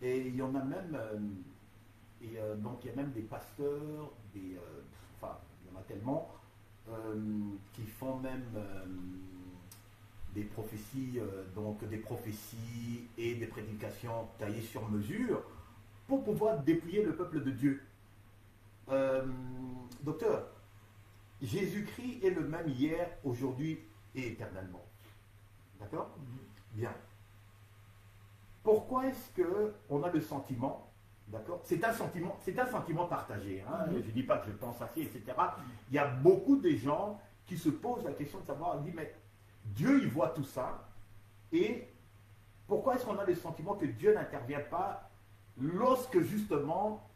Et il y en a même, donc il y a même des pasteurs, enfin, il y en a tellement, qui font même des prophéties, donc des prophéties et des prédications taillées sur mesure pour pouvoir dépouiller le peuple de Dieu. Docteur, Jésus-Christ est le même hier, aujourd'hui et éternellement. D'accord? Bien. Pourquoi est-ce qu'on a le sentiment, d'accord? C'est un sentiment partagé. Hein? Je ne dis pas que je pense ainsi, etc. Il y a beaucoup de gens qui se posent la question de savoir, on dit, mais Dieu, il voit tout ça. Et pourquoi est-ce qu'on a le sentiment que Dieu n'intervient pas lorsque justement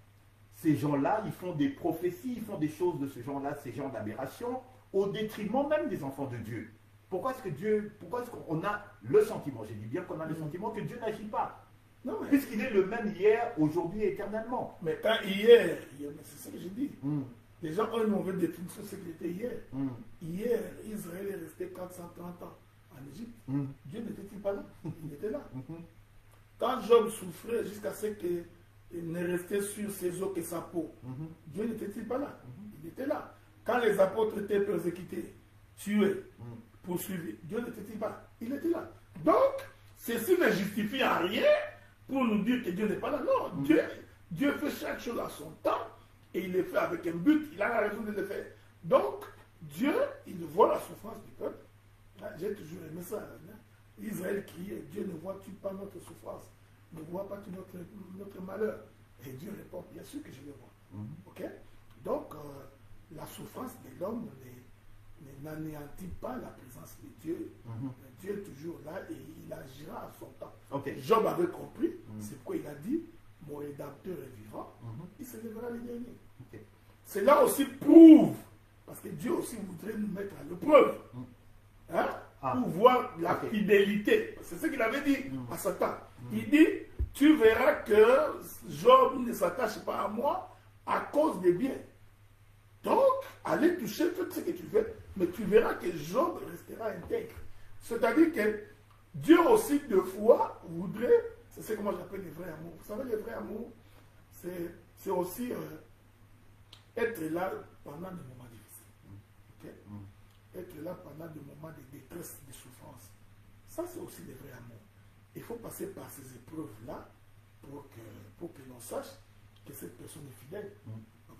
ces gens-là, ils font des prophéties, ils font des choses de ce genre-là, ces genres d'aberrations, au détriment même des enfants de Dieu? Pourquoi est-ce qu'on a le sentiment, j'ai dit bien qu'on a le sentiment que Dieu n'agit pas? Non, puisqu'il est le même hier, aujourd'hui et éternellement. Mais quand hier, c'est ce que j'ai dit. Les gens ont une mauvaise définition de ce qu'il était hier. Hier, Israël est resté 430 ans en Égypte. Dieu n'était-il pas là? Il était là. Quand Job souffrait jusqu'à ce qu'il ne restait sur ses os que sa peau, Dieu n'était-il pas là? Il était là. Quand les apôtres étaient persécutés, tués, poursuivis, Dieu n'était-il pas là? Il était là. Donc, ceci ne justifie en rien pour nous dire que Dieu n'est pas là. Non, Dieu fait chaque chose à son temps et il le fait avec un but. Il a la raison de le faire. Donc, Dieu, il voit la souffrance du peuple. J'ai toujours aimé ça. Israël criait, Dieu ne vois-tu pas notre souffrance? Ne vois-tu pas notre malheur? Et Dieu répond, bien sûr que je le vois. Ok? Donc, la souffrance de l'homme n'anéantit pas la présence de Dieu. Dieu est toujours là et il agira à son temps. Job avait compris, c'est pourquoi il a dit, mon rédempteur est vivant, il se lèvera le dernier. Cela aussi prouve, parce que Dieu aussi voudrait nous mettre à l'épreuve, pour voir la fidélité. C'est ce qu'il avait dit à Satan. Il dit, tu verras que Job ne s'attache pas à moi à cause des biens. Donc, allez toucher tout ce que tu veux, mais tu verras que Job restera intègre. C'est-à-dire que Dieu aussi, deux fois, voudrait, c'est ce que moi j'appelle le vrai amour. Vous savez, le vrai amour, c'est aussi être là pendant des moments difficiles. Être là pendant des moments de détresse, de souffrance. Ça, c'est aussi le vrai amour. Il faut passer par ces épreuves-là pour que l'on sache que cette personne est fidèle.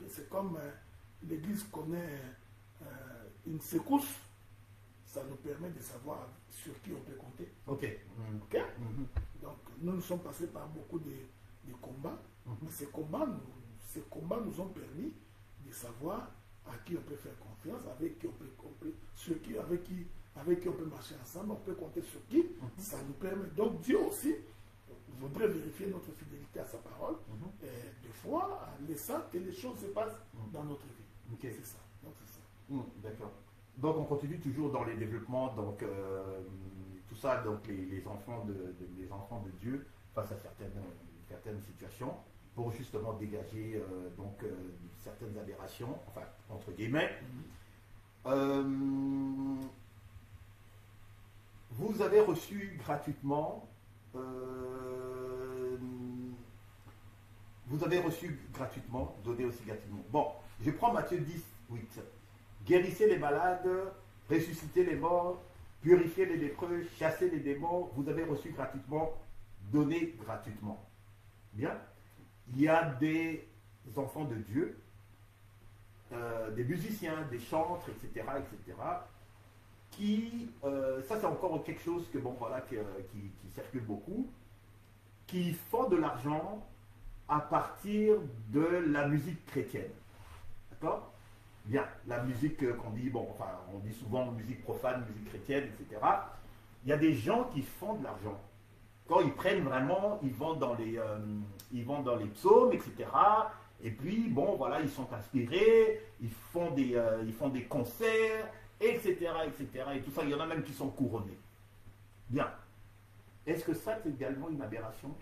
C'est comme l'Église connaît une secousse, ça nous permet de savoir sur qui on peut compter. Donc, nous sommes passés par beaucoup de combats, mais ces combats nous ont permis de savoir à qui on peut faire confiance, avec qui on peut, avec qui on peut marcher ensemble, on peut compter sur qui, ça nous permet. Donc, Dieu aussi voudrait vérifier notre fidélité à sa parole, et des fois, en laissant que les choses se passent dans notre vie. C'est ça. D'accord. Donc on continue toujours dans les développements, donc tout ça, donc les enfants de Dieu face à certaines situations, pour justement dégager certaines aberrations, enfin entre guillemets. Vous avez reçu gratuitement, donné aussi gratuitement. Bon, je prends Matthieu 10, 8. Guérissez les malades, ressuscitez les morts, purifiez les lépreux, chassez les démons, vous avez reçu gratuitement, donné gratuitement. Bien. Il y a des enfants de Dieu, des musiciens, des chantres, etc., qui, ça c'est encore quelque chose que, qui circule beaucoup, qui font de l'argent à partir de la musique chrétienne. D'accord? Bien, la musique qu'on dit, on dit souvent musique profane, musique chrétienne, etc. Il y a des gens qui font de l'argent. Quand ils prennent vraiment, ils vont dans les psaumes, etc. Et puis, ils sont inspirés, ils font des concerts, etc., et tout ça. Il y en a même qui sont couronnés. Bien. Est-ce que ça, c'est également une aberration?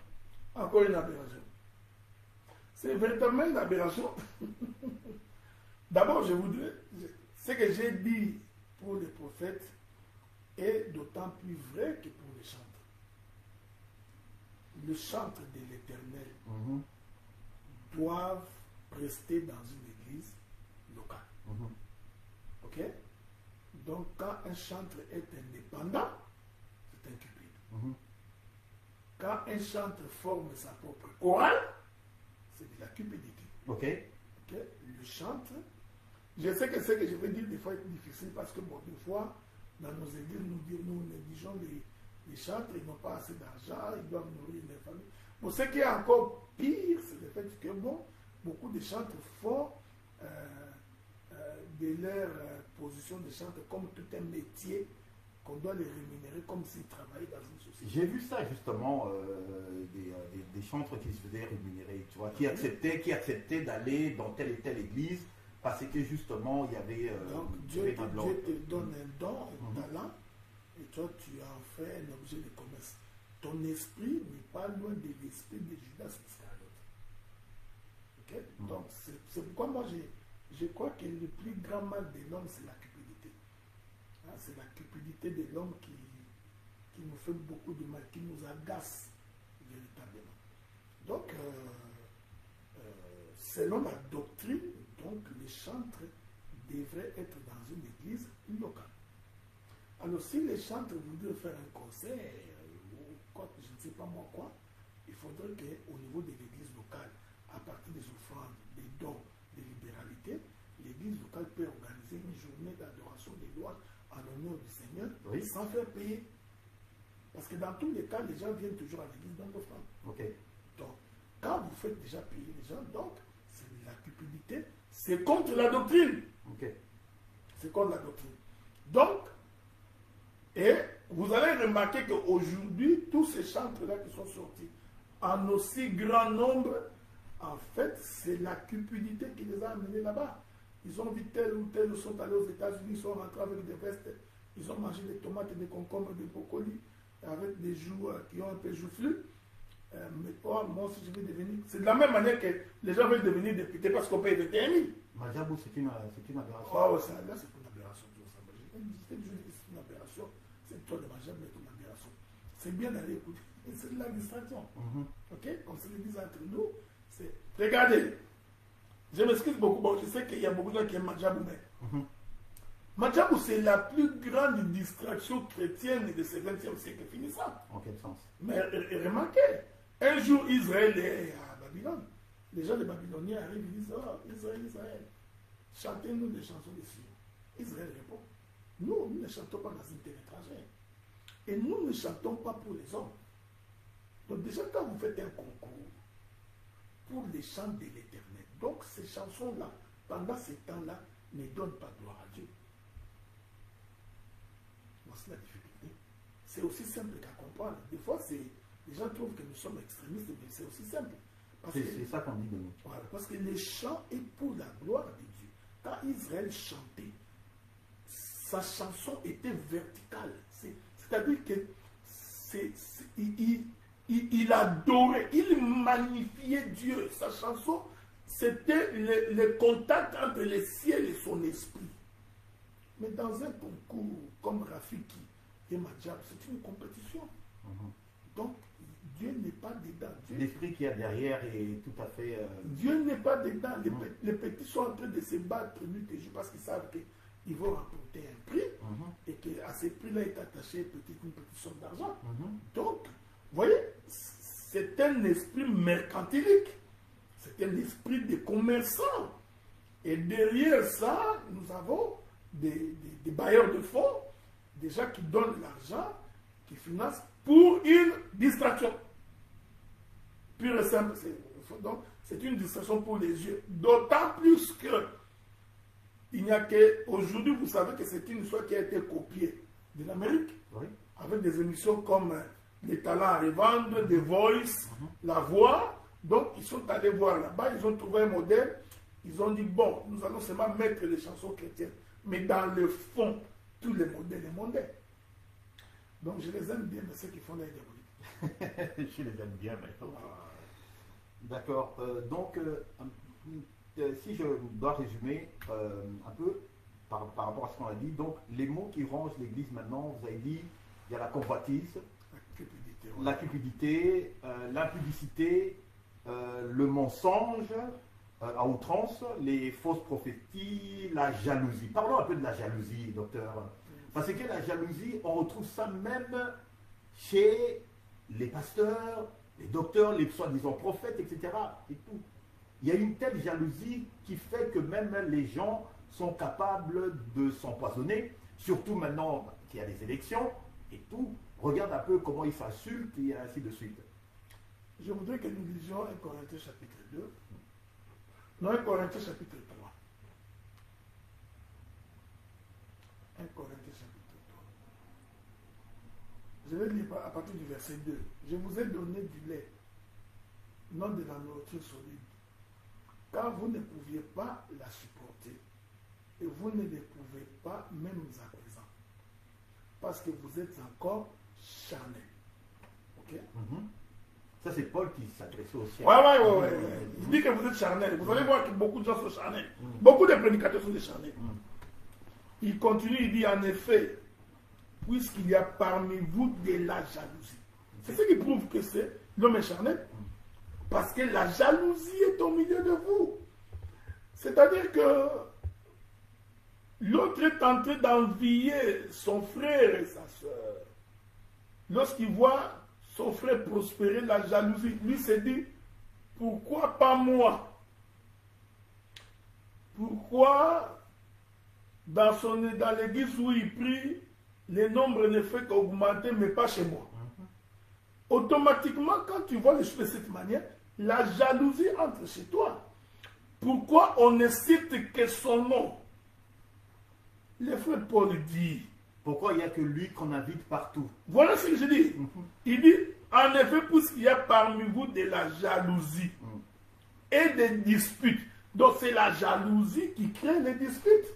Encore une aberration. C'est véritablement une aberration. D'abord, je voudrais, ce que j'ai dit pour les prophètes est d'autant plus vrai que pour les chanteurs. le chantre de l'Éternel doivent rester dans une église locale. Ok? Donc, quand un chantre est indépendant, c'est un cupide. Quand un chantre forme sa propre chorale, c'est de la cupidité. Ok. Ok? Le chantre, je sais que ce que je vais dire des fois est difficile parce que bon, des fois, dans nos églises, nous négligeons les chantres, ils n'ont pas assez d'argent, ils doivent nourrir les familles. Bon, ce qui est encore pire, c'est le fait que bon, beaucoup de chantres font de leur position de chantre comme tout un métier qu'on doit les rémunérer comme s'ils travaillaient dans une société. J'ai vu ça justement, des chantres qui se faisaient rémunérer, tu vois, qui acceptaient d'aller dans telle et telle église parce que justement il y avait... Donc Dieu te donne un don, un talent, et toi tu en fais un objet de commerce. Ton esprit n'est pas loin de l'esprit de Judas Iscariote. Okay? Donc c'est pourquoi moi je crois que le plus grand mal de l'homme c'est la cupidité. Hein, c'est la cupidité de l'homme qui nous fait beaucoup de mal, qui nous agace véritablement. Donc selon la doctrine, donc les chantres devraient être dans une église locale. Alors si les chantres voudraient faire un concert, ou quoi, je ne sais pas moi quoi, il faudrait qu'au niveau de l'église locale, à partir des offrandes, des dons, des libéralités, l'église locale peut organiser une journée d'adoration des lois en l'honneur du Seigneur, sans faire payer. Parce que dans tous les cas, les gens viennent toujours à l'église dans l'offrande. Okay. Donc, quand vous faites déjà payer les gens, donc, c'est la cupidité, c'est contre la doctrine. Okay. C'est contre la doctrine. Donc, et vous allez remarquer qu'aujourd'hui, tous ces chantres-là qui sont sortis en aussi grand nombre, en fait, c'est la cupidité qui les a amenés là-bas. Ils ont vu tel ou tel, ils sont allés aux États-Unis, ils sont rentrés avec des vestes, ils ont mangé des tomates, des concombres, des brocolis, avec des joues qui ont un peu joufflu. Mais moi aussi, je vais devenir. C'est de la même manière que les gens veulent devenir députés parce qu'on paye 21 000. Majabou, c'est une aberration. Oh, là, c'est une aberration. C'est une aberration. C'est toi de Majabou, c'est une aberration. C'est bien d'aller écouter. C'est de la distraction. Ok? Comme se le dit entre nous, c'est. Regardez, je m'excuse beaucoup. Bon, je sais qu'il y a beaucoup de gens qui aiment Majabou, mais. Majabou, c'est la plus grande distraction chrétienne de ce 20e siècle finissant. En quel sens? Mais remarquez, un jour Israël est à Babylone. Les gens de Babyloniens arrivent et disent: oh, Israël, Israël, chantez-nous des chansons de Sion. Israël répond: nous ne chantons pas dans une terre étrangère. Et nous ne chantons pas pour les hommes. Donc, déjà, quand vous faites un concours pour les chants de l'Éternel, donc ces chansons-là, pendant ces temps-là, ne donnent pas gloire à Dieu. C'est la difficulté. C'est aussi simple qu'à comprendre. Des fois, les gens trouvent que nous sommes extrémistes, mais c'est aussi simple. C'est ça qu'on dit de nous. Voilà, parce que le chant est pour la gloire de Dieu. Quand Israël chantait, sa chanson était verticale. C'est-à-dire que il adorait, il magnifiait Dieu. Sa chanson, c'était le contact entre le ciel et son esprit. Mais dans un concours comme Rafiki et Majab, c'est une compétition. Donc, Dieu n'est pas dedans. L'esprit qu'il y a derrière est tout à fait... Dieu n'est pas dedans. Les petits sont en train de se battre nuit et jour parce qu'ils savent qu'ils vont remporter un prix et qu'à ce prix-là est attaché une petite somme d'argent. Donc, vous voyez, c'est un esprit mercantilique. C'est un esprit de commerçant. Et derrière ça, nous avons des bailleurs de fonds, des gens qui donnent l'argent, qui financent pour une distraction. Pure et simple. Donc, c'est une distraction pour les yeux. D'autant plus que il n'y a qu'aujourd'hui, vous savez que c'est une histoire qui a été copiée de l'Amérique, avec des émissions comme Les Talents à revendre, The Voice, La Voix. Donc, ils sont allés voir là-bas, ils ont trouvé un modèle. Ils ont dit: bon, nous allons seulement mettre les chansons chrétiennes. Mais dans le fond, tous les modèles sont mondains. Donc je les aime bien, mais ceux qui font les diaboliques. Je les aime bien, mais... D'accord. Donc, si je dois résumer un peu par rapport à ce qu'on a dit, donc les mots qui rangent l'Église maintenant, vous avez dit, il y a la convoitise, La cupidité. La cupidité, l'impudicité, le mensonge à outrance, les fausses prophéties, la jalousie. Parlons un peu de la jalousie, docteur. Parce que la jalousie, on retrouve ça même chez les pasteurs, les docteurs, les soi-disant prophètes, etc. Et tout. Il y a une telle jalousie qui fait que même les gens sont capables de s'empoisonner, surtout maintenant qu'il y a des élections et tout. Regarde un peu comment ils s'insultent et ainsi de suite. Je voudrais que nous lisions 1 Corinthiens chapitre 2. Non, 1 Corinthiens chapitre 3. 1 Corinthiens chapitre 3. Je vais lire à partir du verset 2. Je vous ai donné du lait, non de la nourriture solide, car vous ne pouviez pas la supporter. Et vous ne les pouvez pas même à présent. Parce que vous êtes encore charnel. Ok? Ça, c'est Paul qui s'adressait aussi. Ouais. Il dit que vous êtes charnel. Vous allez voir que beaucoup de gens sont charnels. Beaucoup de prédicateurs sont des charnels. Il continue, il dit en effet, puisqu'il y a parmi vous de la jalousie. C'est ce qui prouve que l'homme est charnel. Parce que la jalousie est au milieu de vous. C'est-à-dire que l'autre est en train d'envier son frère et sa soeur. Lorsqu'il voit son frère prospérer, la jalousie, lui se dit, pourquoi pas moi? Pourquoi dans l'église où il prie, le nombre ne fait qu'augmenter, mais pas chez moi? Automatiquement, quand tu vois les choses de cette manière, la jalousie entre chez toi. Pourquoi on ne cite que son nom? Le frère Paul dit. Pourquoi il n'y a que lui qu'on invite partout? Voilà ce que je dis. Il dit, en effet, puisqu'il y a parmi vous de la jalousie et des disputes. Donc c'est la jalousie qui crée les disputes.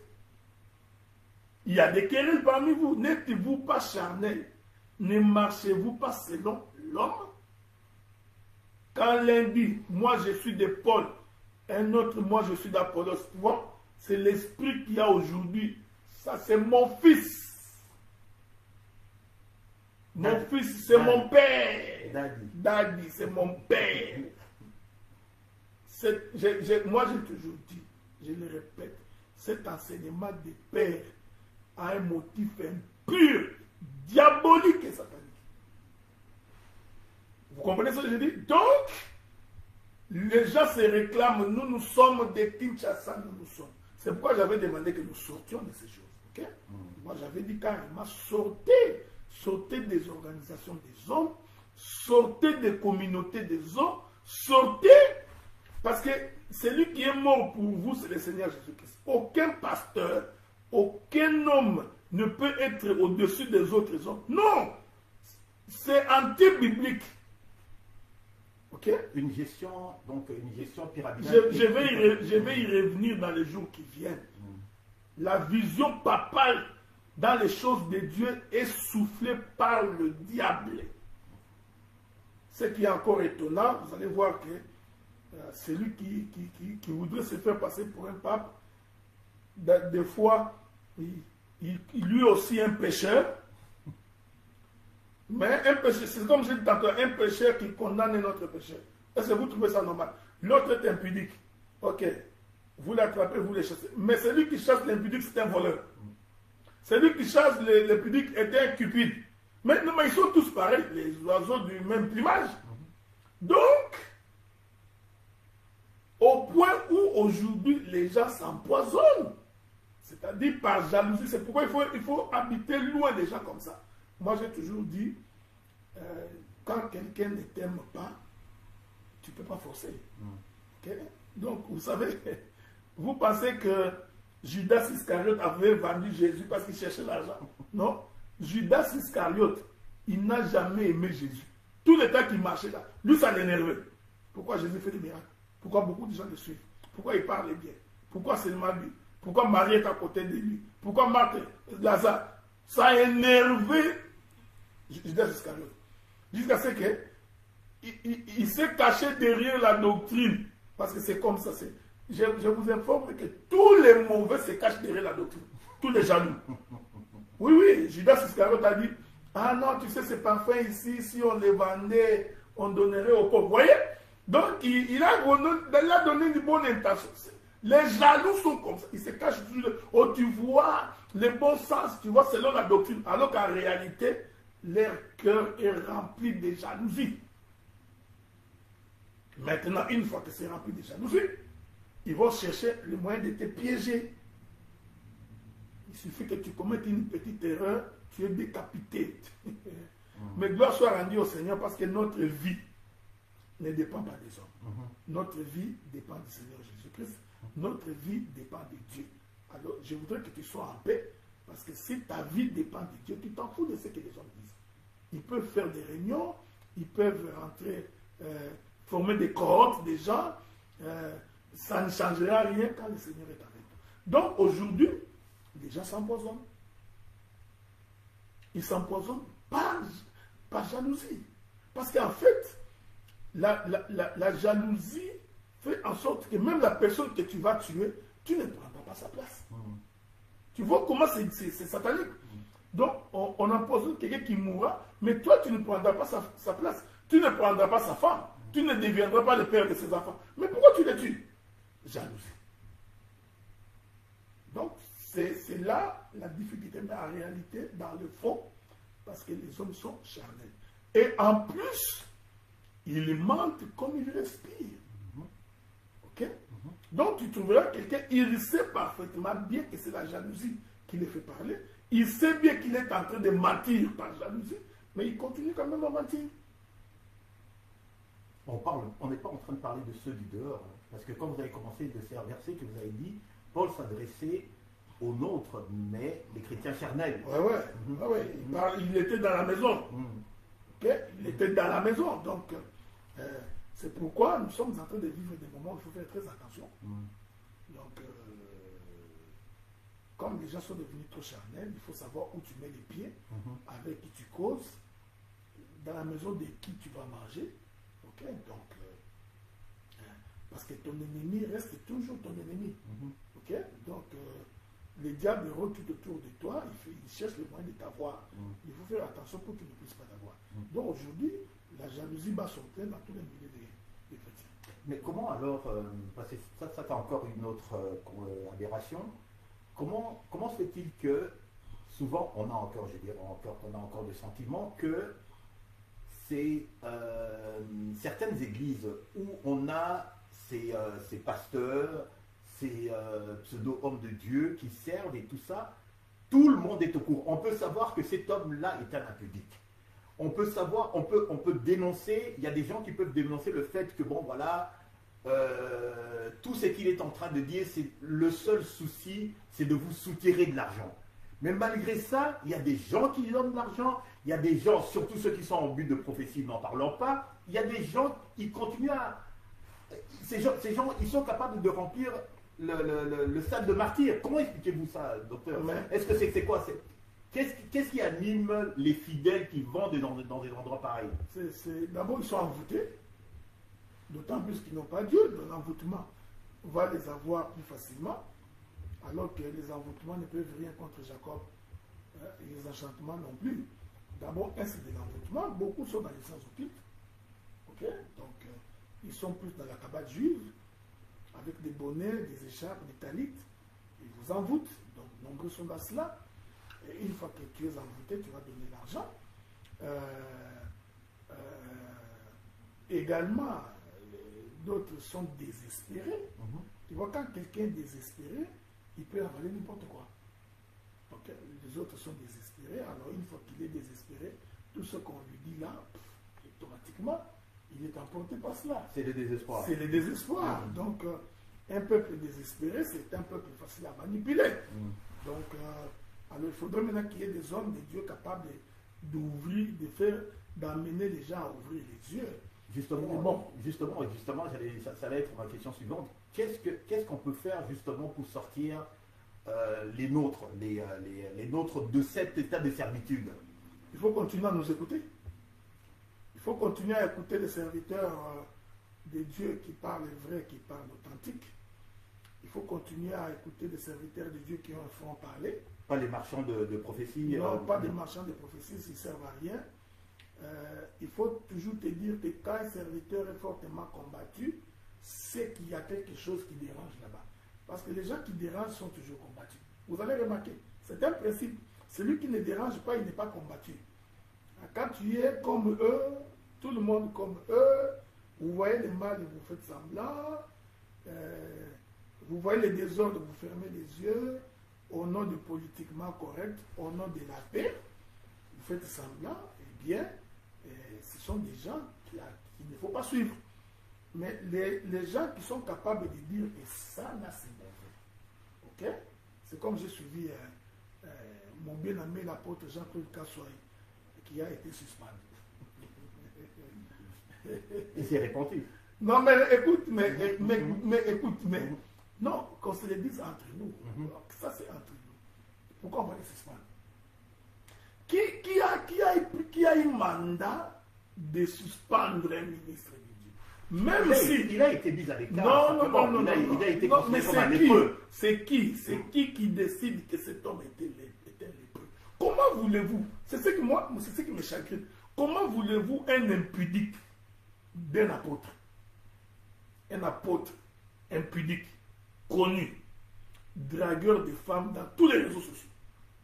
Il y a des querelles parmi vous. N'êtes-vous pas charnel? Ne marchez-vous pas selon l'homme? Quand l'un dit, moi je suis de Paul, un autre, moi je suis d'Apollos, tu vois, c'est l'esprit qu'il y a aujourd'hui. Ça, c'est mon fils. Mon fils, c'est mon père. Daddy, c'est mon père. Moi, j'ai toujours dit, je le répète, cet enseignement des pères a un motif impur, diabolique et satanique. Vous comprenez ce que je dis? Donc, les gens se réclament, nous sommes des Kinshasa, nous sommes. C'est pourquoi j'avais demandé que nous sortions de ces choses. Okay? Moi, j'avais dit carrément, sortez des organisations des hommes, sortez des communautés des hommes, sortez, parce que celui qui est mort pour vous, c'est le Seigneur Jésus-Christ. Aucun pasteur, aucun homme ne peut être au-dessus des autres hommes. Non! C'est anti-biblique. Ok? Une gestion pyramidale. Je vais y revenir dans les jours qui viennent. La vision papale dans les choses de Dieu est soufflée par le diable. Ce qui est encore étonnant, vous allez voir que celui qui voudrait se faire passer pour un pape, des fois, lui aussi un pécheur. Mais un pécheur, c'est comme je dis tantôt, un pécheur qui condamne un autre pécheur. Est-ce que vous trouvez ça normal? L'autre est impudique. Ok. Vous l'attrapez, vous le chassez. Mais celui qui chasse l'impudique, c'est un voleur. Celui qui chasse l'impudique est un cupide. Mais ils sont tous pareils, les oiseaux du même plumage. Donc, au point où aujourd'hui les gens s'empoisonnent, c'est-à-dire par jalousie, c'est pourquoi il faut habiter loin des gens comme ça. Moi, j'ai toujours dit, quand quelqu'un ne t'aime pas, tu ne peux pas forcer. Okay? Donc, vous savez, vous pensez que Judas Iscariote avait vendu Jésus parce qu'il cherchait l'argent? Non. Judas Iscariote, il n'a jamais aimé Jésus. Tout le temps qu'il marchait là, lui, ça l'énervait. Pourquoi Jésus fait des miracles? Pourquoi beaucoup de gens le suivent? Pourquoi il parle bien? Pourquoi seulement lui? Pourquoi Marie est à côté de lui? Pourquoi Marthe, Lazare? Ça a énervé Judas Iscariote. Jusqu'à ce que il s'est caché derrière la doctrine. Parce que c'est comme ça. Je vous informe que tous les mauvais se cachent derrière la doctrine. Tous les jaloux. Oui, Judas Iscariote a dit, Ah non, tu sais, ces parfums ici, si on les vendait, on donnerait aux pauvres. Vous voyez? Donc, il a donné une bonne intention. Les jaloux sont comme ça. Ils se cachent toujours. Oh, tu vois les bons sens, tu vois, selon la doctrine. Alors qu'en réalité, leur cœur est rempli de jalousie. Maintenant, une fois que c'est rempli de jalousie, ils vont chercher le moyen de te piéger. Il suffit que tu commettes une petite erreur, tu es décapité. Mais gloire soit rendue au Seigneur parce que notre vie ne dépend pas des hommes. Notre vie dépend du Seigneur Jésus-Christ. Notre vie dépend de Dieu. Alors, je voudrais que tu sois en paix parce que si ta vie dépend de Dieu, tu t'en fous de ce que les hommes disent. Ils peuvent faire des réunions, ils peuvent rentrer, former des cohortes des gens. Ça ne changera rien quand le Seigneur est avec nous. Donc, aujourd'hui, les gens s'empoisonnent. Ils s'empoisonnent par jalousie. Parce qu'en fait, la jalousie fait en sorte que même la personne que tu vas tuer, tu ne prendras pas sa place. Tu vois comment c'est satanique. Donc, on empoisonne quelqu'un qui mourra, mais toi, tu ne prendras pas sa place. Tu ne prendras pas sa femme. Tu ne deviendras pas le père de ses enfants. Mais pourquoi tu les tues? Jalousie. Donc, c'est là la difficulté, mais en réalité, dans le fond, parce que les hommes sont charnels. Et en plus, ils mentent comme ils respirent. Ok? Donc, tu trouveras quelqu'un, il sait parfaitement bien que c'est la jalousie qui le fait parler. Il sait bien qu'il est en train de mentir par jalousie, mais il continue quand même à mentir. On n'est pas en train de parler de ceux du dehors, hein, parce que quand vous avez commencé de ces versets que vous avez dit, Paul s'adressait aux nôtres, mais les chrétiens charnels. Il était dans la maison. Okay? Il était dans la maison. Donc, c'est pourquoi nous sommes en train de vivre des moments où il faut faire très attention. Donc, comme les gens sont devenus trop charnels, il faut savoir où tu mets les pieds, avec qui tu causes, dans la maison de qui tu vas manger. Okay? Donc, parce que ton ennemi reste toujours ton ennemi. Okay? Donc, les diables rôdent tout autour de toi, ils cherchent le moyen de t'avoir. Il faut faire attention pour qu'ils ne puissent pas t'avoir. Donc aujourd'hui, la jalousie bat son plein dans tous les milieux des chrétiens. Mais comment alors, parce que ça c'est encore une autre aberration, comment se fait-il que souvent on a encore, on a encore le sentiment que c'est certaines églises où on a ces pasteurs, ces pseudo-hommes de Dieu qui servent et tout ça, tout le monde est au courant. On peut savoir que cet homme-là est un impudique. On peut savoir, on peut dénoncer, il y a des gens qui peuvent dénoncer le fait que, bon, voilà, tout ce qu'il est en train de dire, c'est le seul souci, c'est de vous soutirer de l'argent. Mais malgré ça, il y a des gens qui donnent de l'argent, il y a des gens, surtout ceux qui sont en but de prophétie, n'en parlons pas, il y a des gens qui continuent à... Ces gens, ils sont capables de remplir le stade de martyr. Comment expliquez-vous ça, docteur? Est-ce que c'est quoi? Qu'est-ce qui anime les fidèles qui vont dans des endroits pareils? D'abord, ils sont envoûtés, d'autant plus qu'ils n'ont pas Dieu. Dans l'envoûtement, on va les avoir plus facilement, alors que les envoûtements ne peuvent rien contre Jacob, et les enchantements non plus. D'abord, c'est de l'envoûtement. Beaucoup sont dans les sens occultes. Okay? Donc, ils sont plus dans la cabane juive, avec des bonnets, des écharpes, des talites. Ils vous envoûtent. Donc, nombreux sont dans cela. Et une fois que tu es envoûté, tu vas donner l'argent. Également, d'autres sont désespérés. Tu vois, quand quelqu'un est désespéré, il peut avaler n'importe quoi. Donc, les autres sont désespérés. Alors, une fois qu'il est désespéré, tout ce qu'on lui dit là, automatiquement, il est emporté par cela. C'est le désespoir. C'est le désespoir. Donc, un peuple désespéré, c'est un peuple facile à manipuler. Donc, alors il faudrait maintenant qu'il y ait des hommes, des dieux capables d'ouvrir, d'amener les gens à ouvrir les yeux. Justement, ça va être ma question suivante. Qu'est-ce qu'on peut faire justement pour sortir les nôtres de cet état de servitude? Il faut continuer à nous écouter. Il faut continuer à écouter les serviteurs des dieux qui parlent vrai, qui parlent authentique. il faut continuer à écouter les serviteurs de Dieu qui ont un front parler. Pas les marchands de prophétie. Non, pas des marchands de prophétie, ils ne servent à rien. Il faut toujours te dire que quand un serviteur est fortement combattu, c'est qu'il y a quelque chose qui dérange là-bas. Parce que les gens qui dérangent sont toujours combattus. Vous avez remarqué, c'est un principe. Celui qui ne dérange pas, il n'est pas combattu. Quand tu es comme eux, tout le monde comme eux, vous voyez le mal et vous faites semblant, vous voyez les désordres, vous fermez les yeux, au nom du politiquement correct, au nom de la paix, vous faites semblant, eh bien, ce sont des gens qu'il ne faut pas suivre. Mais les gens qui sont capables de dire que ça, là, c'est mauvais. Ok? C'est comme j'ai suivi mon bien-aimé, l'apôtre Jean-Claude Kassoy, qui a été suspendu. Il s'est répandu. Non, mais écoute, non, qu'on se le dise entre nous. Ça, c'est entre nous. Pourquoi on va les suspendre? Qui a eu mandat de suspendre un ministre du Dieu? Même si... Il a été mis à l'écart. Non. Il a été considéré comme un mais lépreux. c'est qui décide que cet homme était lépreux? Comment voulez-vous? C'est ce qui me chagrine. Comment voulez-vous un impudique d'un apôtre? Un apôtre impudique, connu, dragueur de femmes dans tous les réseaux sociaux.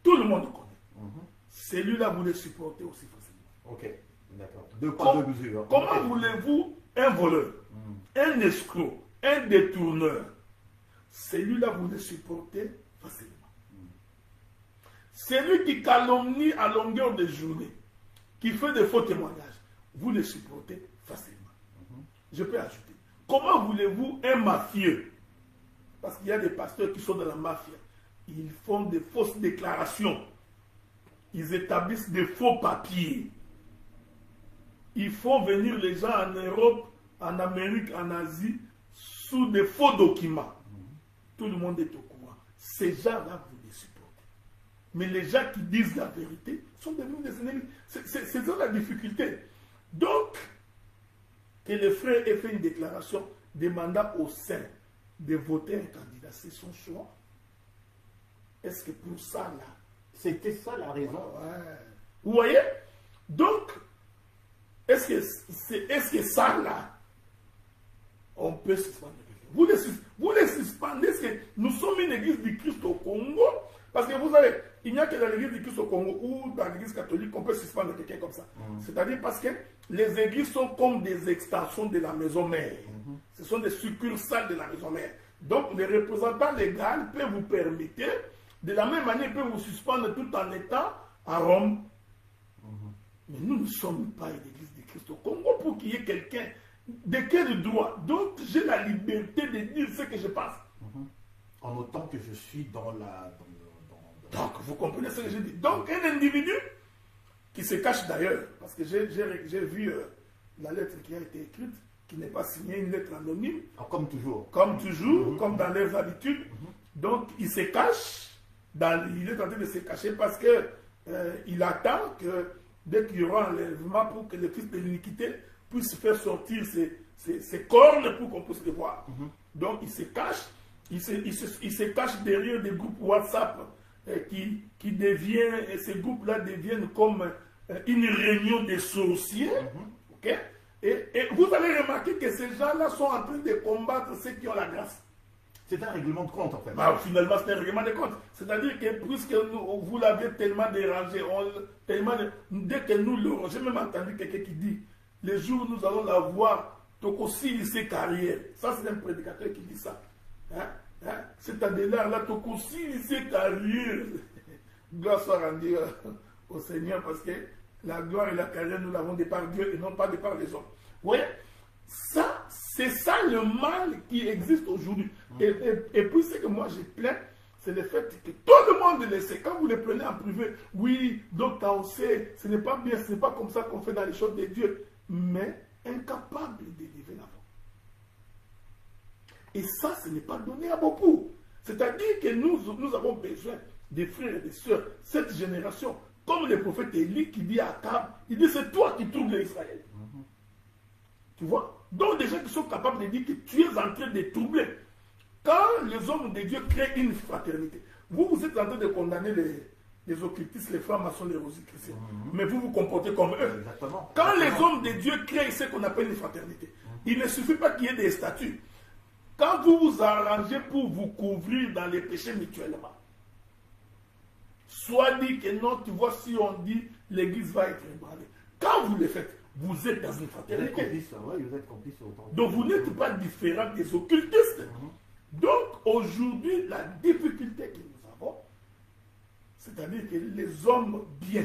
Tout le monde connaît. Celui-là, vous le supportez aussi facilement. Ok, d'accord. Deux poids, deux mesures. Comment voulez-vous un voleur, un escroc, un détourneur? Celui-là, vous le supportez facilement. Celui qui calomnie à longueur de journée, qui fait des faux témoignages, vous le supportez facilement. Je peux ajouter. Comment voulez-vous un mafieux? Parce qu'il y a des pasteurs qui sont dans la mafia. Ils font des fausses déclarations. Ils établissent des faux papiers. Ils font venir les gens en Europe, en Amérique, en Asie, sous des faux documents. Tout le monde est au courant. Ces gens-là, vous les supportez. Mais les gens qui disent la vérité sont devenus des ennemis. C'est ça la difficulté. Donc, que le frère ait fait une déclaration demandant au sein de voter un candidat, c'est son choix. Est-ce que pour ça, là, c'était ça la raison? Ouais. Vous voyez? Donc, est-ce que ça, là, on peut suspendre quelqu'un? Vous les suspendez, est-ce que nous sommes une église du Christ au Congo? Parce que vous savez, il n'y a que dans l'église du Christ au Congo ou dans l'église catholique qu'on peut suspendre quelqu'un comme ça. C'est-à-dire parce que les églises sont comme des extensions de la maison mère. Ce sont des succursales de la maison mère. Donc, les représentants légaux peuvent vous permettre, de la même manière, ils peuvent vous suspendre tout en étant à Rome. Mais nous ne sommes pas une église du Christ au Congo pour qu'il y ait quelqu'un. De quel droit? Donc, j'ai la liberté de dire ce que je pense. En autant que je suis dans la... Donc, vous comprenez ce que je dis. Donc, un individu qui se cache d'ailleurs, parce que j'ai vu la lettre qui a été écrite, qui n'est pas signée, une lettre anonyme. Comme toujours. Comme toujours, comme dans leurs habitudes. Donc, il se cache, il est en train de se cacher parce que il attend que dès qu'il y aura un enlèvement pour que le fils de l'iniquité puisse faire sortir ses cornes pour qu'on puisse les voir. Donc, il se cache. Il se cache derrière des groupes WhatsApp qui deviennent, et ces groupes-là deviennent comme une réunion des sorciers. Et vous allez remarquer que ces gens-là sont en train de combattre ceux qui ont la grâce. C'est un règlement de compte en fait. Finalement, c'est un règlement de compte. C'est-à-dire que puisque vous l'avez tellement dérangé, dès que nous l'aurons, j'ai même entendu quelqu'un qui dit, les jours où nous allons la voir, Tokosili ses carrières. Ça, c'est un prédicateur qui dit ça. C'est à là, Tokosili ses carrières. Gloire soit rendue au Seigneur parce que la gloire et la carrière, nous l'avons de par Dieu et non pas de par les hommes. Vous voyez? Ça, c'est ça le mal qui existe aujourd'hui. Et puis ce que moi je plains, c'est le fait que tout le monde le sait. Quand vous le prenez en privé, oui, donc on sait, ce n'est pas bien, ce n'est pas comme ça qu'on fait dans les choses de Dieu. Mais incapable d'élever la voix. Et ça, ce n'est pas donné à beaucoup. C'est-à-dire que nous avons besoin des frères et des sœurs, cette génération, comme le prophète Élie qui dit à Akab, il dit c'est toi qui troubles Israël. Tu vois? Donc des gens qui sont capables de dire que tu es en train de troubler. Quand les hommes de Dieu créent une fraternité, vous êtes en train de condamner les occultistes, les francs-maçons, les rosicruciens. Mais vous vous comportez comme eux. Exactement. Quand les hommes de Dieu créent ce qu'on appelle une fraternité, il ne suffit pas qu'il y ait des statuts. Quand vous vous arrangez pour vous couvrir dans les péchés mutuellement, soit dit que non, tu vois, si on dit l'église va être ébranlée. Quand vous le faites, vous êtes dans une fraternité. Vous êtes complices autant. Donc vous n'êtes pas différent des occultistes. Donc aujourd'hui, la difficulté que nous avons, c'est-à-dire que les hommes bien,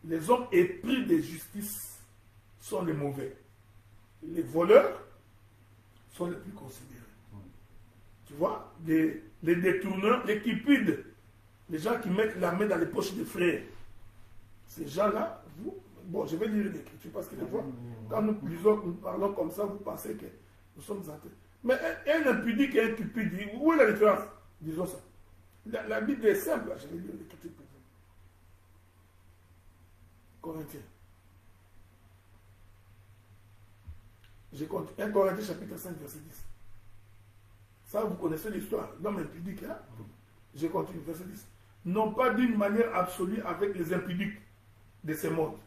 les hommes épris de justice sont les mauvais. Les voleurs sont les plus considérés. Tu vois, les détourneurs, les cupides, les gens qui mettent la main dans les poches des frères. Ces gens-là, vous, bon, je vais lire l'écriture parce que des fois, quand nous parlons comme ça, vous pensez que nous sommes en train. Mais un impudique et un cupide, où est la différence? Disons ça. La Bible est simple, je vais lire l'écriture pour vous. Corinthiens. Je compte 1 Corinthiens chapitre 5, verset 10. Ça, vous connaissez l'histoire. L'homme impudique, hein? Je continue, verset 10. Non pas d'une manière absolue avec les impudiques de ce monde.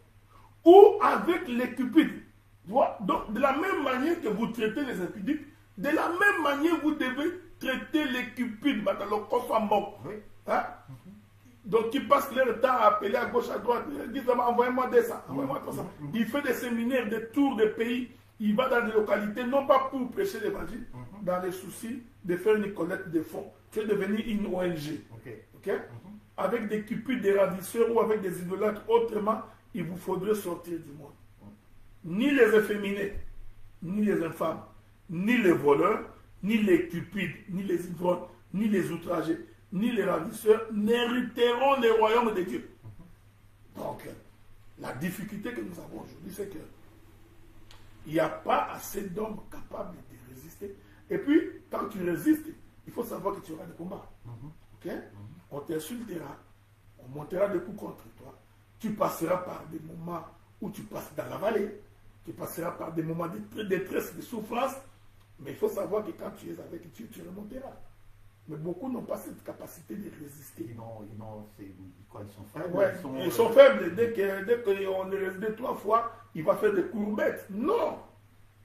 Ou avec les cupides. Donc, de la même manière que vous traitez les impudiques, de la même manière vous devez traiter les cupides, oui. Hein? Donc, qui passent leur temps à appeler à gauche, à droite, ils disent envoyez-moi des ça, envoyez-moi tout ça. Il fait des séminaires, des tours de pays, il va dans des localités, non pas pour prêcher l'évangile, dans les soucis de faire une collecte de fonds. Tu es devenu une ONG. Okay? Avec des cupides, des ravisseurs ou avec des idolâtres, autrement, il vous faudrait sortir du monde. Ni les efféminés, ni les infâmes, ni les voleurs, ni les cupides, ni les ivrognes, ni les outragés, ni les ravisseurs n'hériteront les royaumes de Dieu. Donc, la difficulté que nous avons aujourd'hui, c'est que il n'y a pas assez d'hommes capables de résister. Et puis, quand tu résistes, il faut savoir que tu auras des combats. Okay? On t'insultera, on montera des coups contre toi. Tu passeras par des moments où tu passes dans la vallée. Tu passeras par des moments de détresse, de souffrance. Mais il faut savoir que quand tu es avec Dieu, tu remonteras. Mais beaucoup n'ont pas cette capacité de résister. Ils sont faibles. Ouais, ils sont faibles. Dès qu'on est résisté 3 fois, il va faire des courbettes. Non!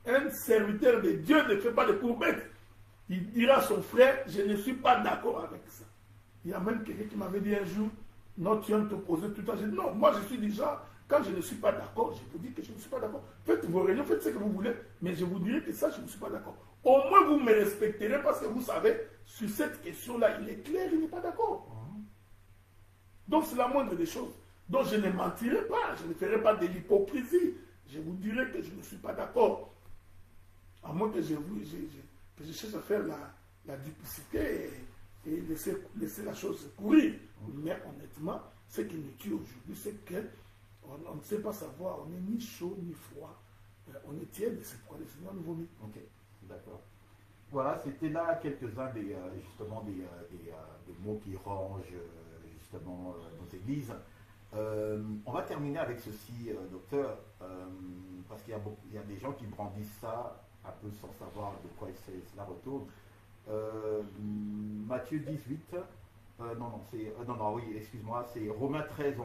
Un serviteur de Dieu ne fait pas de courbettes. Il dira à son frère, je ne suis pas d'accord avec ça. Il y a même quelqu'un qui m'avait dit un jour, non, tu viens de t'opposer tout le temps. J'ai dit, non, moi je suis déjà, quand je ne suis pas d'accord, je vous dis que je ne suis pas d'accord. Faites vos réunions, faites ce que vous voulez, mais je vous dirai que ça, je ne suis pas d'accord. Au moins, vous me respecterez parce que vous savez, sur cette question-là, il est clair, il n'est pas d'accord. Donc, c'est la moindre des choses. Donc, je ne mentirai pas, je ne ferai pas de l'hypocrisie. Je vous dirai que je ne suis pas d'accord. À moins que je cherche à faire la duplicité et laisser la chose courir. Mais honnêtement, ce qui nous tue aujourd'hui, c'est qu'on ne sait pas savoir, on n'est ni chaud ni froid. On est tiède, c'est pourquoi le Seigneur nous vomit. Ok, d'accord. Voilà, c'était là quelques-uns des mots qui rangent justement nos églises. On va terminer avec ceci, docteur, parce qu'il y a des gens qui brandissent ça un peu sans savoir de quoi cela retourne. Matthieu 18, oui, excuse-moi, c'est Romains 13,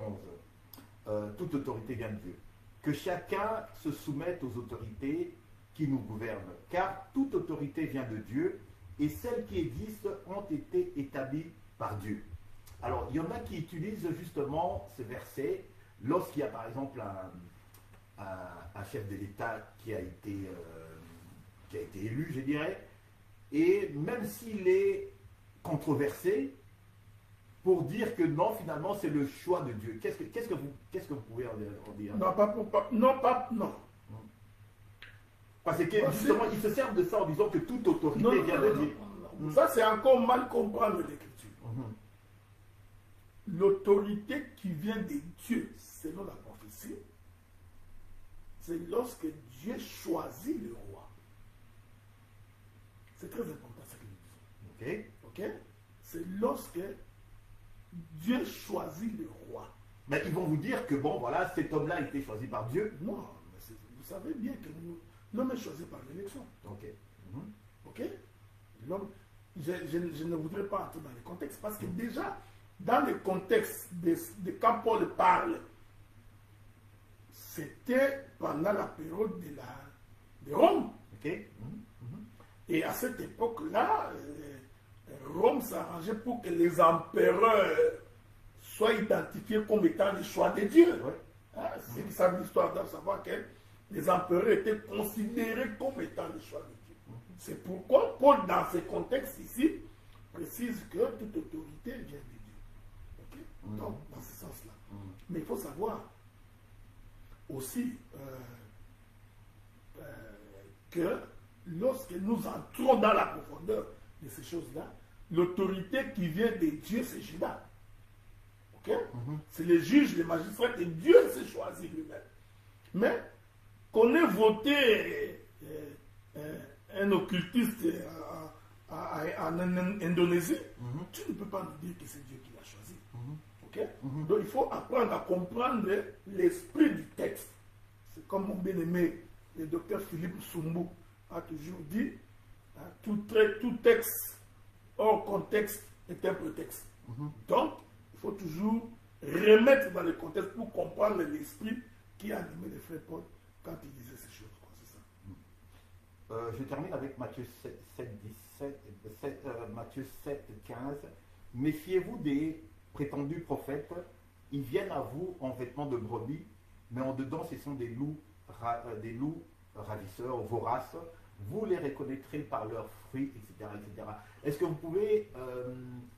11. Toute autorité vient de Dieu. Que chacun se soumette aux autorités qui nous gouvernent, car toute autorité vient de Dieu, et celles qui existent ont été établies par Dieu. Alors, il y en a qui utilisent justement ce verset lorsqu'il y a par exemple un chef de l'État qui a été élu, je dirais, et même s'il est controversé, pour dire que non, finalement, c'est le choix de Dieu. Qu'est-ce que vous pouvez en dire? Non. Parce que justement, ils se servent de ça en disant que toute autorité vient de Dieu. Non. Ça, c'est encore mal comprendre l'Écriture. L'autorité qui vient de Dieu, selon la prophétie, c'est lorsque Dieu choisit le roi. C'est très important ce que nous disons. Ok? C'est lorsque Dieu choisit le roi. Mais ils vont vous dire que bon, voilà, cet homme-là a été choisi par Dieu. Non, mais vous savez bien que l'homme est choisi par l'élection. Ok. Ok? L'homme, je ne voudrais pas entrer dans les contextes, parce que déjà, dans le contexte de quand Paul parle, c'était pendant la période de Rome. Okay. Et à cette époque-là, Rome s'arrangeait pour que les empereurs soient identifiés comme étant les choix de Dieu. Ouais. Hein, ceux qui savent l'histoire doivent savoir que les empereurs étaient considérés comme étant les choix de Dieu. C'est pourquoi Paul, dans ce contexte ici, précise que toute autorité vient de Dieu. Okay? Donc, dans ce sens-là. Mais il faut savoir aussi que lorsque nous entrons dans la profondeur de ces choses-là, l'autorité qui vient de Dieu, c'est Judas. Okay? C'est les juges, les magistrats que Dieu s'est choisi lui-même. Mais qu'on ait voté un occultiste en Indonésie, tu ne peux pas nous dire que c'est Dieu qui l'a choisi. Okay? Donc il faut apprendre à comprendre l'esprit du texte. C'est comme mon bien-aimé, le docteur Philippe Soumbou a toujours dit, hein, tout texte hors contexte est un prétexte. Donc, il faut toujours remettre dans le contexte pour comprendre l'esprit qui a animé le frère Paul quand il disait ces choses. C'est ça. Je termine avec Matthieu 7, 15. Méfiez-vous des prétendus prophètes. Ils viennent à vous en vêtements de brebis, mais en dedans, ce sont des loups ravisseurs, voraces. Vous les reconnaîtrez par leurs fruits, etc. etc. Est-ce que vous pouvez,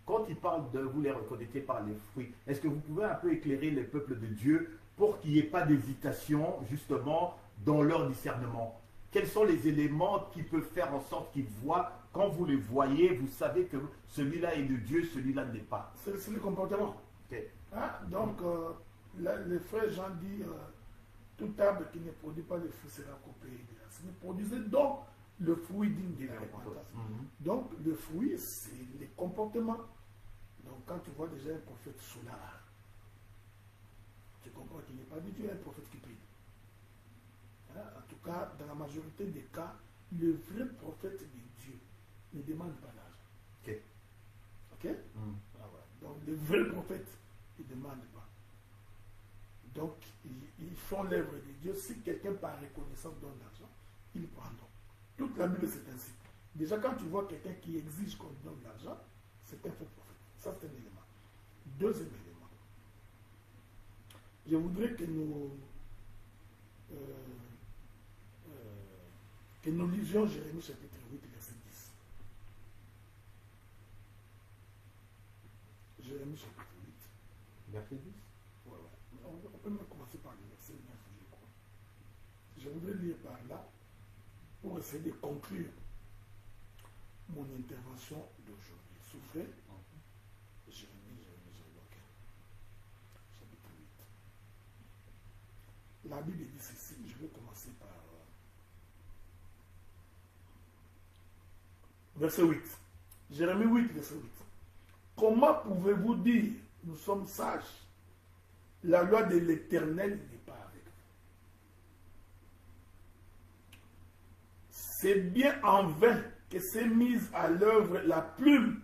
quand il parle de vous les reconnaîtrez par les fruits, est-ce que vous pouvez un peu éclairer les peuples de Dieu pour qu'il n'y ait pas d'hésitation, justement, dans leur discernement? Quels sont les éléments qui peuvent faire en sorte qu'ils voient, quand vous les voyez, vous savez que celui-là est de Dieu, celui-là n'est pas? C'est le comportement. Okay. Hein? Donc, le frère Jean dit, tout arbre qui ne produit pas de fruits sera coupé. Mais produisez donc le fruit digne de la repentance. Donc, le fruit, c'est les comportements. Donc, quand tu vois déjà un prophète solar, tu comprends qu'il n'est pas du tout un prophète qui prie. Hein? En tout cas, dans la majorité des cas, le vrai prophète de Dieu ne demande pas d'argent. Ok. Ok? Ah ouais. Donc, le vrai prophète, il ne demande pas. Donc, ils font l'œuvre de Dieu. Si quelqu'un par reconnaissance donne l'argent, ils prendront. Toute la Bible, c'est ainsi. Déjà, quand tu vois quelqu'un qui exige qu'on lui donne de l'argent, c'est un faux prophète. Ça, c'est un élément. Deuxième élément. Je voudrais que nous lisions Jérémie chapitre 8, verset 10. Jérémie chapitre 8. Verset 10. On peut même commencer par le verset 9, je crois. Je voudrais lire par là pour essayer de conclure mon intervention d'aujourd'hui. Souffrez. Jérémie, ok. Chapitre 8. La Bible dit ceci, je vais commencer par verset 8. Jérémie 8, verset 8. Comment pouvez-vous dire, nous sommes sages? La loi de l'Éternel n'est pas avec vous. C'est bien en vain que s'est mise à l'œuvre la plume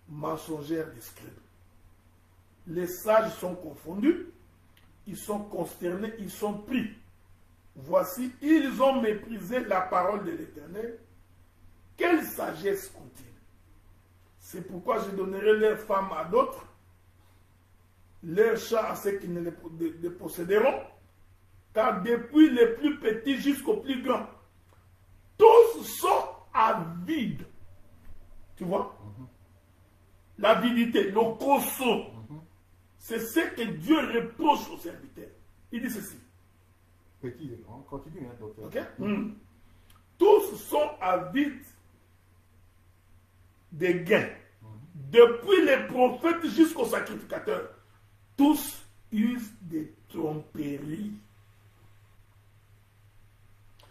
mensongère des scribes. Les sages sont confondus, ils sont consternés, ils sont pris. Voici, ils ont méprisé la parole de l'Éternel. Quelle sagesse ont-ils? C'est pourquoi je donnerai leurs femmes à d'autres, leurs chats à ceux qui ne les posséderont, car depuis les plus petits jusqu'aux plus grands, tous sont avides. Tu vois? L'avidité, le cosso, c'est ce que Dieu reproche aux serviteurs. Il dit ceci. Petit et grand, continue, hein, docteur. Okay? Tous sont avides des gains. Depuis les prophètes jusqu'aux sacrificateurs, tous usent des tromperies.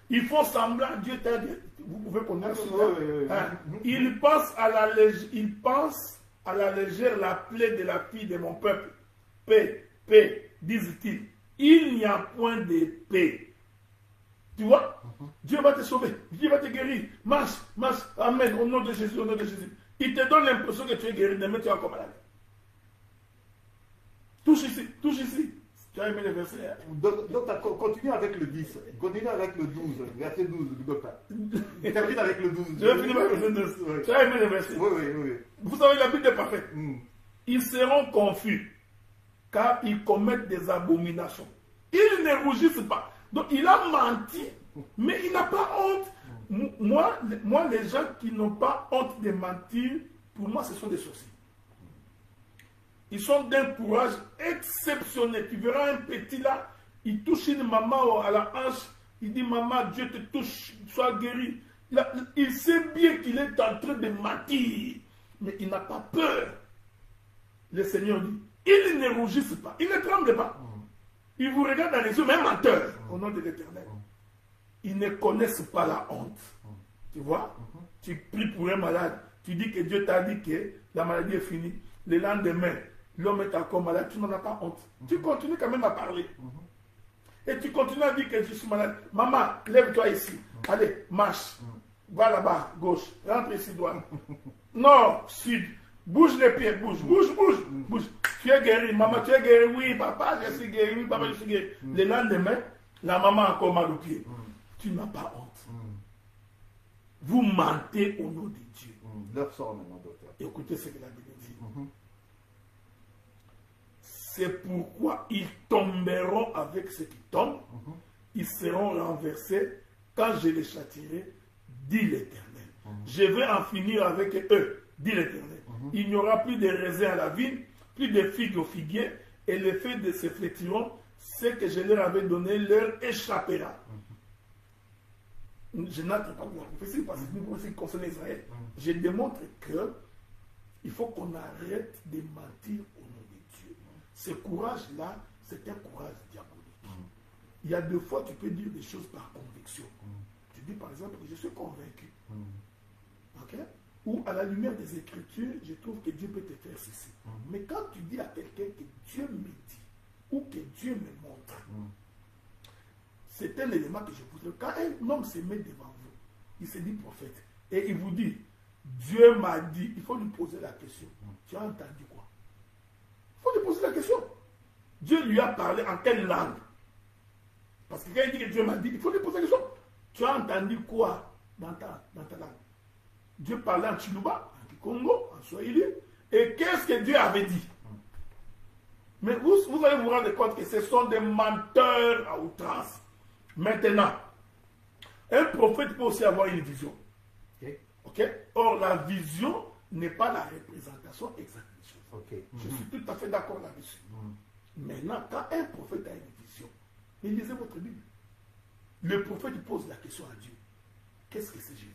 Ils font semblant, Dieu t'a dit, vous pouvez connaître cela. Ils pensent à la légère la plaie de la fille de mon peuple. Paix, paix, disent-ils. Il n'y a point de paix. Tu vois? Dieu va te sauver, Dieu va te guérir. Marche, marche, amen, au nom de Jésus, au nom de Jésus. Il te donne l'impression que tu es guéri, demain tu es encore malade. Touche ici, touche ici. Tu as aimé le verset. Hein? Docteur, continue avec le 10, continue avec le 12, verset 12, docteur. Termine avec le 12. Je vais finir avec le verset 12. Oui. Tu as aimé le verset. Oui, oui, oui. Vous savez, la Bible est parfaite. Ils seront confus, car ils commettent des abominations. Ils ne rougissent pas. Donc il a menti, mais il n'a pas honte. Moi, les gens qui n'ont pas honte de mentir, pour moi, ce sont des sorciers. Ils sont d'un courage exceptionnel. Tu verras un petit là, il touche une maman à la hanche, il dit, maman, Dieu te touche, sois guéri. Il sait bien qu'il est en train de mentir, mais il n'a pas peur. Le Seigneur dit, ils ne rougissent pas, ils ne tremblent pas. Ils vous regardent dans les yeux, même menteur, au nom de l'Éternel. Ils ne connaissent pas la honte. Tu vois? Tu pries pour un malade, tu dis que Dieu t'a dit que la maladie est finie. Le lendemain, l'homme est encore malade, tu n'en as pas honte. Tu continues quand même à parler. Et tu continues à dire que je suis malade. Maman, lève-toi ici. Allez, marche. Va là-bas, gauche. Rentre ici, droite. Nord, sud. Bouge les pieds, bouge, bouge, bouge, bouge. Tu es guéri, maman, tu es guéri. Oui, papa, je suis guéri. Oui, papa, je suis guéri. Le lendemain, la maman a encore mal au pied. Tu n'as pas honte. Vous mentez au nom de Dieu. L'heure sort maintenant, docteur. Écoutez ce que la Bible dit. C'est pourquoi ils tomberont avec ceux qui tombent. Ils seront renversés quand je les châtierai, dit l'Éternel. Je vais en finir avec eux, dit l'Éternel. Il n'y aura plus de raisins à la vigne, plus de figues au figuier, et les feuilles de ces flétirons, ce que je leur avais donné leur échappera. Je n'entre pas dans la prophétie parce que c'est une prophétie qui concerne Israël. Je démontre que il faut qu'on arrête de mentir au nom de Dieu. Ce courage-là, c'est un courage diabolique. Il y a deux fois tu peux dire des choses par conviction. Tu dis par exemple que je suis convaincu. Ok? Ou à la lumière des Écritures, je trouve que Dieu peut te faire ceci. Mais quand tu dis à quelqu'un que Dieu me dit, ou que Dieu me montre, c'est un élément que je voudrais. Quand un homme se met devant vous, il se dit prophète, et il vous dit, Dieu m'a dit, il faut lui poser la question. Tu as entendu quoi? Il faut lui poser la question. Dieu lui a parlé en quelle langue? Parce que quand il dit que Dieu m'a dit, il faut lui poser la question. Tu as entendu quoi dans ta langue? Dieu parlait en Chiluba, en Kikongo, en Swahili. Et qu'est-ce que Dieu avait dit? Mais vous allez vous rendre compte que ce sont des menteurs à outrance. Maintenant, un prophète peut aussi avoir une vision. Okay? Or, la vision n'est pas la représentation exacte des choses. Je suis tout à fait d'accord là-dessus. Maintenant, quand un prophète a une vision, il lisez votre Bible. Le prophète pose la question à Dieu. Qu'est-ce que c'est j'ai vu?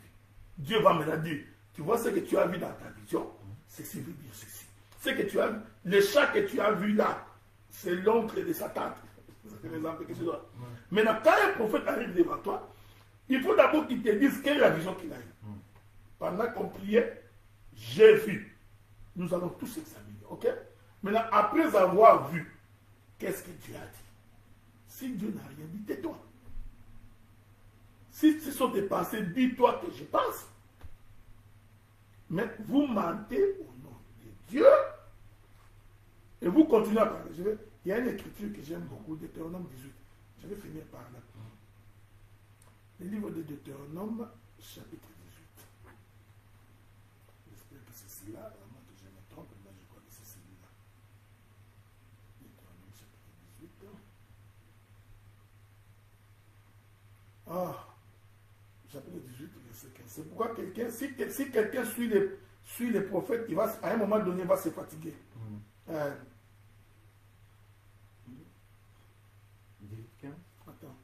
Dieu va maintenant dire, tu vois ce que tu as vu dans ta vision, ceci veut dire ceci. Ce que tu as vu, le chat que tu as vu là, c'est l'oncle de sa tante. C'est l'exemple que je dois. Maintenant, quand un prophète arrive devant toi, il faut d'abord qu'il te dise quelle est la vision qu'il a eue. Pendant qu'on priait, j'ai vu. Nous allons tous examiner, ok? Maintenant, après avoir vu, qu'est-ce que Dieu a dit? Si Dieu n'a rien dit, tais-toi. Si ce sont des pensées, dis-toi que je pense. Mais vous mentez au nom de Dieu et vous continuez à parler. Il y a une écriture que j'aime beaucoup, Deutéronome 18. Je vais finir par là. Le livre de Deutéronome, chapitre 18. J'espère que c'est celui-là, à moins que je me trompe, mais je crois que c'est celui-là. Deutéronome, chapitre 18. Ah! Chapitre 18, verset 15. C'est pourquoi quelqu'un, si quelqu'un suit les prophètes, il va, à un moment donné, il va se fatiguer. 15. Attends.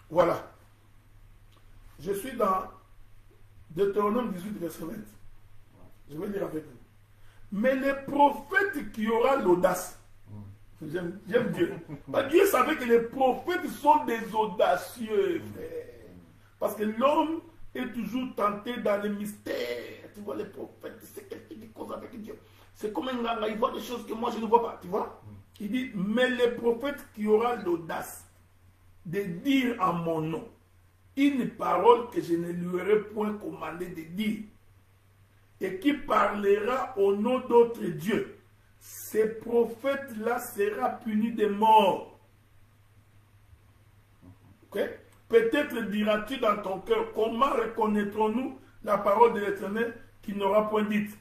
Voilà. Je suis dans Deutéronome 18, verset 20. Je vais lire avec vous. Mais les prophètes qui aura l'audace, j'aime Dieu. Dieu savait que les prophètes sont des audacieux, frère. Parce que l'homme est toujours tenté dans les mystères. Tu vois, les prophètes, c'est quelqu'un qui cause avec Dieu. C'est comme un gars, il voit des choses que moi je ne vois pas, tu vois. Il dit, mais le prophète qui aura l'audace de dire en mon nom une parole que je ne lui aurais point commandé de dire, et qui parlera au nom d'autres dieux, ce prophète-là sera puni de mort. Okay? Peut-être diras-tu dans ton cœur, comment reconnaîtrons-nous la parole de l'Éternel qui n'aura point dite?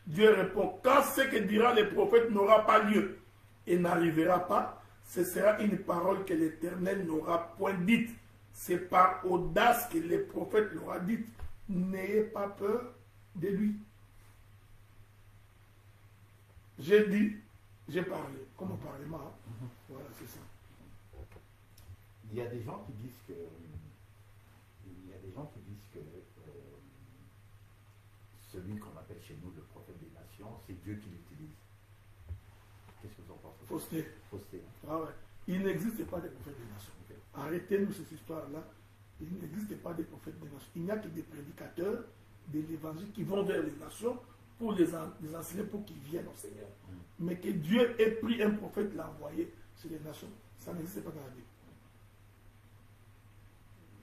Dieu répond, quand ce que dira le prophète n'aura pas lieu et n'arrivera pas, ce sera une parole que l'Éternel n'aura point dite. C'est par audace que le prophète l'aura dite. N'ayez pas peur de lui. J'ai dit, j'ai parlé. Comme on parlait, hein? Voilà, c'est ça. Il y a des gens qui disent que celui qu'on appelle chez nous le prophète des nations, c'est Dieu qui l'utilise. Qu'est-ce que vous en pensez? Fausseté. Fausseté. Ah ouais. Il n'existe pas de prophètes des nations. Okay. Arrêtez-nous cette histoire-là. Il n'existe pas de prophètes des nations. Il n'y a que des prédicateurs de l'évangile qui vont vers les nations pour les enseigner, pour qu'ils viennent au Seigneur. Mais que Dieu ait pris un prophète, l'a envoyé sur les nations, ça n'existe pas dans la Bible.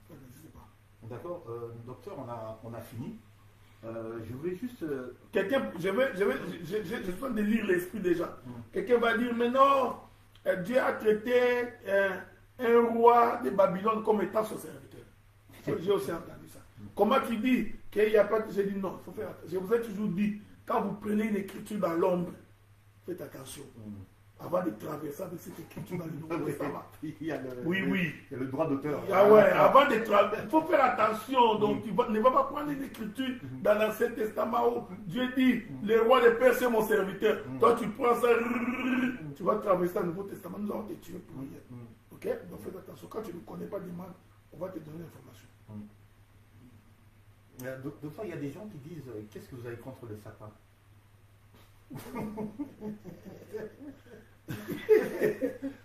Ça n'existe pas. D'accord. Docteur, on a fini. Je voulais juste... Quelqu'un, je suis en train de lire l'esprit déjà. Quelqu'un va dire, mais non, Dieu a traité un roi de Babylone comme étant son serviteur. J'ai aussi entendu ça. Comment tu dis qu'il n'y a pas de... J'ai dit non, il faut faire attention. Je vous ai toujours dit, quand vous prenez une écriture dans l'ombre, faites attention. Avant de traverser avec cette écriture dans le Nouveau Testament. Oui. Il y a le droit d'auteur. Ah ouais, avant de traverser, il faut faire attention. Donc, tu ne vas pas prendre une écriture dans l'Ancien Testament où Dieu dit, le roi de Perse est mon serviteur. Toi, tu prends ça, tu vas traverser dans le Nouveau Testament, nous allons te tuer pour rien. Ok? Donc, faites attention. Quand tu ne connais pas des mal, on va te donner l'information. Docteur, il y a des gens qui disent, qu'est-ce que vous avez contre le sapin?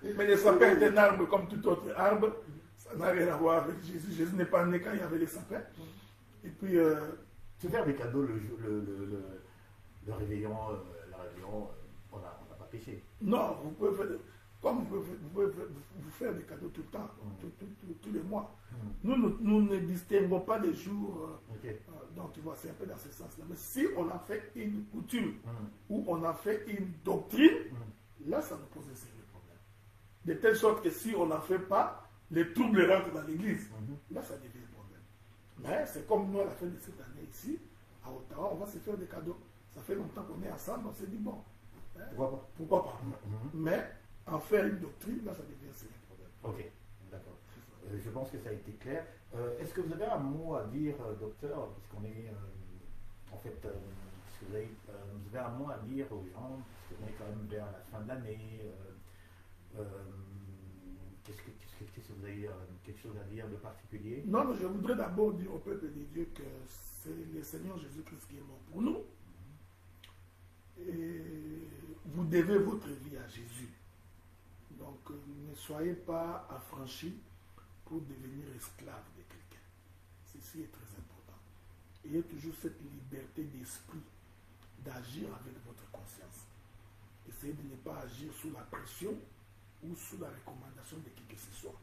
Mais le sapin est un arbre comme tout autre arbre. Ça n'a rien à voir avec Jésus. Jésus n'est pas né quand il y avait les sapins. Et puis... se faire des cadeaux le réveillon, la réveillon, on n'a pas péché. Non, vous pouvez faire... Comme vous pouvez vous faire des cadeaux tout le temps, tous les mois. Nous ne distinguons pas les jours. Donc, tu vois, c'est un peu dans ce sens-là. Mais si on a fait une coutume ou on a fait une doctrine, là, ça nous pose un sérieux problème. De telle sorte que si on n'en fait pas, les troubles rentrent dans l'église. Là, ça devient un problème. Mais c'est comme nous, à la fin de cette année ici, à Ottawa, on va se faire des cadeaux. Ça fait longtemps qu'on est ensemble, on s'est dit, bon, pourquoi pas. Mais en faire une doctrine, là, ça devient un sérieux problème. Ok, d'accord. Je pense que ça a été clair. Est-ce que vous avez un mot à dire, docteur, puisqu'on est, en fait, est-ce que vous avez un mot à dire aux gens, parce qu'on est quand même vers la fin de l'année, qu'est-ce que vous avez quelque chose à dire de particulier? Non, je voudrais d'abord dire au peuple de Dieu que c'est le Seigneur Jésus-Christ qui est mort pour nous. Et vous devez votre vie à Jésus. Donc, ne soyez pas affranchis pour devenir esclave de quelqu'un. Ceci est très important. Ayez toujours cette liberté d'esprit d'agir avec votre conscience. Essayez de ne pas agir sous la pression ou sous la recommandation de qui que ce soit.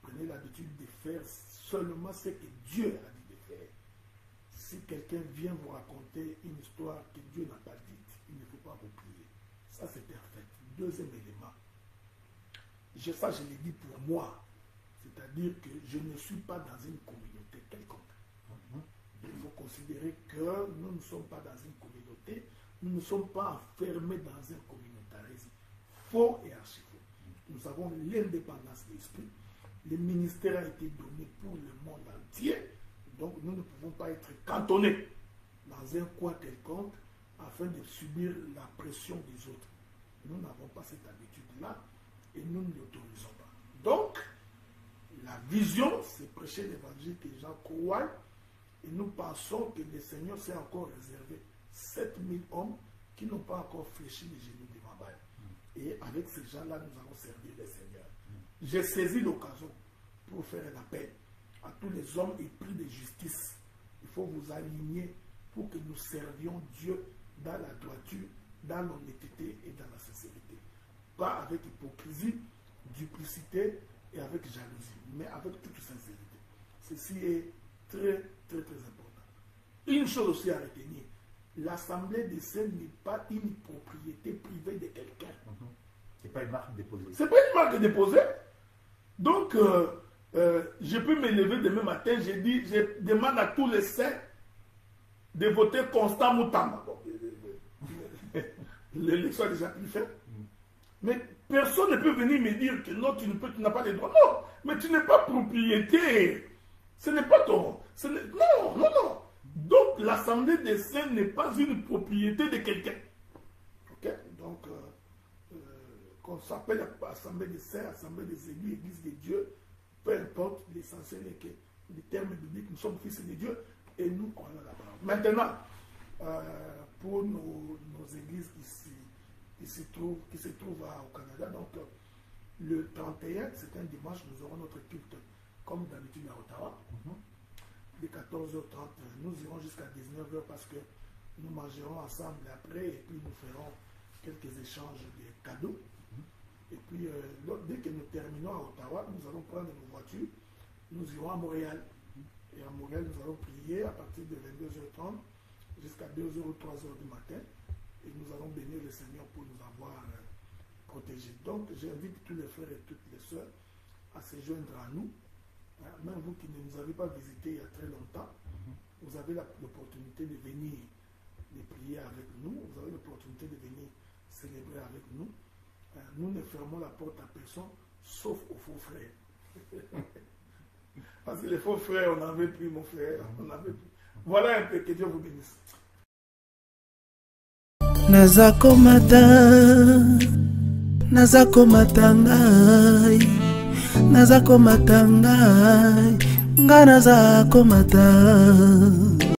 Prenez l'habitude de faire seulement ce que Dieu a dit de faire. Si quelqu'un vient vous raconter une histoire que Dieu n'a pas dite, il ne faut pas vous plier. Ça, c'est parfait. Deuxième élément. Ça, je l'ai dit pour moi. C'est-à-dire que je ne suis pas dans une communauté quelconque. Il faut considérer que nous ne sommes pas dans une communauté, nous ne sommes pas enfermés dans un communautarisme faux et archi-faux. Nous avons l'indépendance d'esprit. Le ministère a été donné pour le monde entier. Donc nous ne pouvons pas être cantonnés dans un coin quelconque afin de subir la pression des autres. Nous n'avons pas cette habitude-là et nous ne l'autorisons pas. Donc, la vision, c'est prêcher l'évangile que les gens croient et nous pensons que le Seigneur s'est encore réservé 7000 hommes qui n'ont pas encore fléchi les genoux devant Baal. Et avec ces gens-là, nous allons servir le Seigneur. J'ai saisi l'occasion pour faire un appel à tous les hommes épris de justice. Il faut vous aligner pour que nous servions Dieu dans la droiture, dans l'honnêteté et dans la sincérité. pas avec hypocrisie, duplicité et avec jalousie, mais avec toute sincérité. Ceci est très, très, très important. Une chose aussi à retenir, l'Assemblée des saints n'est pas une propriété privée de quelqu'un. C'est pas une marque déposée. C'est pas une marque déposée. Donc, je peux me lever demain matin, je demande à tous les saints de voter Constant Moutamba. Bon, l'élection a déjà pu faire. Mais personne ne peut venir me dire que non, tu n'as pas les droits. Non, mais tu n'es pas propriété. Ce n'est pas ton... Non, non, non. Donc, l'Assemblée des saints n'est pas une propriété de quelqu'un. Ok? Donc, qu'on s'appelle Assemblée des saints, Assemblée des élus, Église de Dieu, peu importe, l'essentiel est que les termes bibliques, nous sommes fils de Dieu et nous croyons la parole. Maintenant, pour nos églises qui se trouvent au Canada, donc le 31, c'est un dimanche, nous aurons notre culte comme d'habitude à Ottawa. De 14h30, nous irons jusqu'à 19h parce que nous mangerons ensemble après et puis nous ferons quelques échanges de cadeaux. Et puis, dès que nous terminons à Ottawa, nous allons prendre nos voitures, nous irons à Montréal. Et à Montréal, nous allons prier à partir de 22h30 jusqu'à 2h ou 3h du matin. Et nous allons bénir le Seigneur pour nous avoir protégés. Donc, j'invite tous les frères et toutes les sœurs à se joindre à nous. Même vous qui ne nous avez pas visités il y a très longtemps, vous avez l'opportunité de venir de prier avec nous. Vous avez l'opportunité de venir célébrer avec nous. Nous ne fermons la porte à personne, sauf aux faux frères. Parce que les faux frères, on n'en veut plus, mon frère. On n'en veut plus. Voilà un peu, que Dieu vous bénisse. Nazako matangai, nazako matangai, nga nazako matangai.